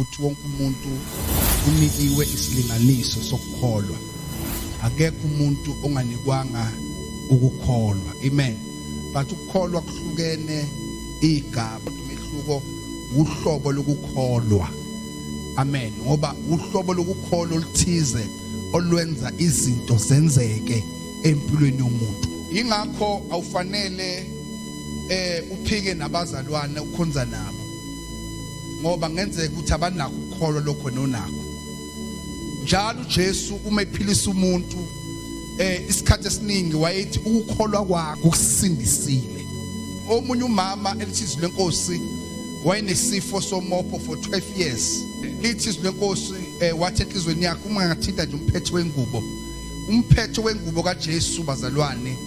ukuthi wonke umuntu unikiwe isilinganiso sokukholwa. Akekho umuntu onganikwanga ukukholwa. Amen. But ukukholwa kuhlukene igaba, umehluko uhlobo lokukholwa. Amen. Ngoba uhlobo lokukholwa oluthize olwenza izinto zenzeke empilweni yomuntu. Ingakho awufanele uphike nabazalwane ukhonza nabo. Ngoba ngenzeka ukuthi abanakho ukukholwa lokho nonakho. Njalo uJesu uma ephilisa umuntu isikhathi esiningi wayethi ukukholwa kwakho kusindisile. Omunye umama elithizwe lenkosi wayenesifo somopho for 12 years. Lithizwe lenkosi wathi enhlizweni yakhe uma ngathinta nje umphetho wengubo. Umphetho wengubo kaJesu bazalwane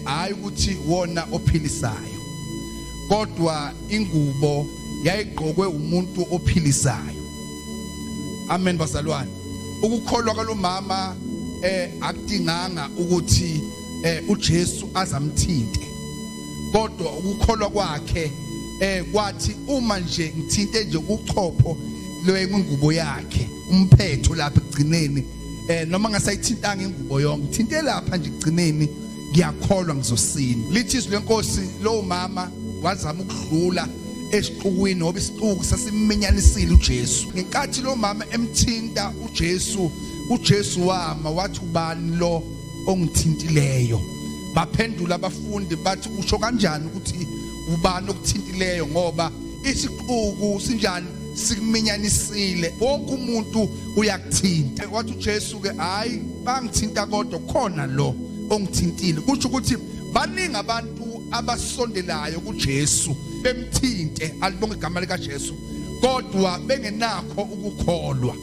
hayi ukuthi wona ophilisayo. Kodwa ingubo yayigqokwe umuntu ophilisayo. Amen bazalwane. Ukukholwa kwalomama akudinganga ukuthi uJesu azamthinte. Kodwa ukukholwa kwakhe kwathi uma nje ngithinte nje uchopho lwengubo yakhe umphetho lapha egcineni noma ngasayithintanga ingubo yonke ngithinte lapha nje egcineni ngiyakholwa ngizosina. Lithizwe lenkosi lo mama wazama ukudlula esiqukwini ngoba isiquku sasimenyanisile uJesu. Ngenkathi lo mama emthinta uJesu wama wathi ubani lo ongithintileyo? Baphendula abafundi bathi usho kanjani ukuthi ubani okuthintileyo ngoba isiquku sinjani sikumenyanisile wonke umuntu uyakuthinta. Wathi uJesu ke hayi bangithinta kodwa khona lo ongithintile. Kusho ukuthi baningi abantu abasondelayo kuJesu bemthinte alibonge igama lika Jesu kodwa bengenakho ukukholwa.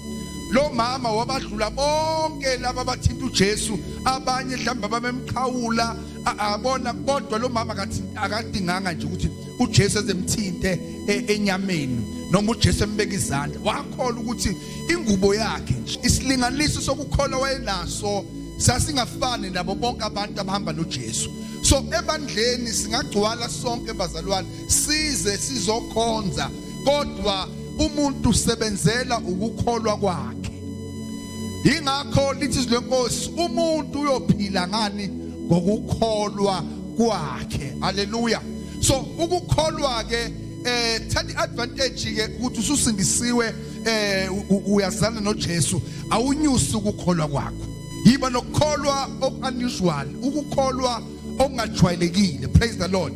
Lo mama wabadlula bonke laba abathinta uJesu, abanye mhlawumbe abamemqhawula abona, kodwa lo mama akadinganga nje ukuthi uJesu ezemthinte enyameni noma uJesu embeka izandla. Wakholwa ukuthi ingubo yakhe nje isilinganiso sokukholwa wayenaso sasingafani nabo bonke abantu abahamba noJesu. So ebandleni singagcwala sonke bazalwane size sizokhonza kodwa umuntu usebenzela ukukholwa kwakhe. Ingakho lithizwe lenkosi umuntu uyophila ngani? Ngokukholwa kwakhe. Haleluya. So ukukholwa ke thatha iadvantage ke ukuthi ususindisiwe uyazana noJesu awunyusi ukukholwa kwakho. Yiba nokukholwa okunusual, ukukholwa okungajwayelekile. Praise the Lord.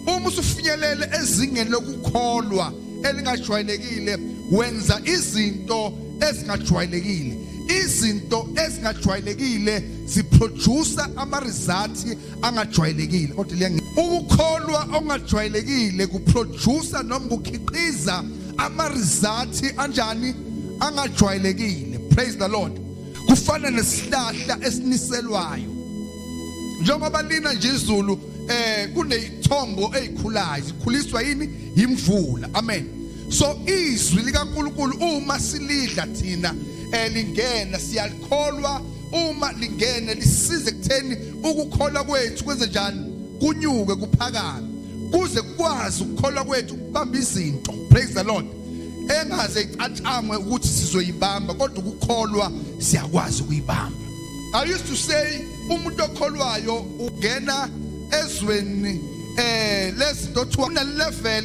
Uma usufinyelele ezingeni lokukholwa elingajwayelekile wenza izinto ezingajwayelekile. Izinto ezingajwayelekile ziproduce ama results angajwayelekile. Kodwa ukukholwa okungajwayelekile kuproduce noma kukhiqiza ama results anjani? Angajwayelekile. Praise the Lord. Kufana nesihlahla esiniselwayo. Njengoba lina nje izulu kunezithombo ezikhulayo, zikhuliswa yini? Imvula. Amen. So izwi likaNkulunkulu uma silidla thina lingena siyalikholwa, uma lingene lisize ekutheni ukukholwa kwethu kwenze njani? Kunyuke kuphakame kuze kwazi ukukholwa kwethu ukubamba izinto. Praise the Lord. Engaze icathamwe ukuthi sizoyibamba kodwa ukukholwa siyakwazi ukuyibamba. I used to say umuntu okholwayo ungena ezweni lezinto kuthiwa una level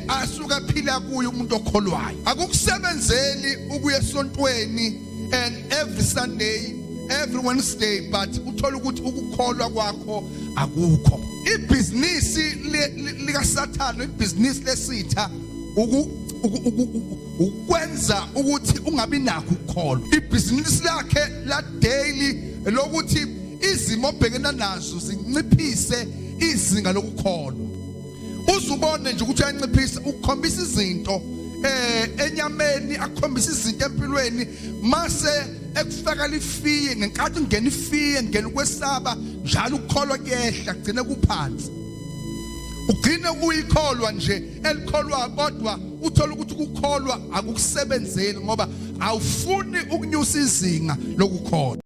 asuka phila kuyo umuntu okholwayo. Akukusebenzeli ukuya esontweni and every Sunday every Wednesday but uthola ukuthi ukukholwa kwakho akukho. Ibhizinisi lika Sathane, ibhizinisi lesitha ukwenza ukuthi ungabi nakho ukukholwa. Ibhizinisi lakhe la daily lokuthi izimo obhekena nazo zinciphise izinga lokukholwa. Uzubone nje ukuthi uyanciphisa ukukhombisa izinto enyameni, akukhombisa izinto empilweni, mase ekufaka lifiye ngenkathi ungena ifiye ngena ukwesaba njalo ukukholwa kuyehla kugcine kuphansi. Ugcine uyikholwa nje elikholwa kodwa uthola ukuthi ukukholwa akukusebenzeli ngoba awufuni ukunyusa izinga lokukholwa.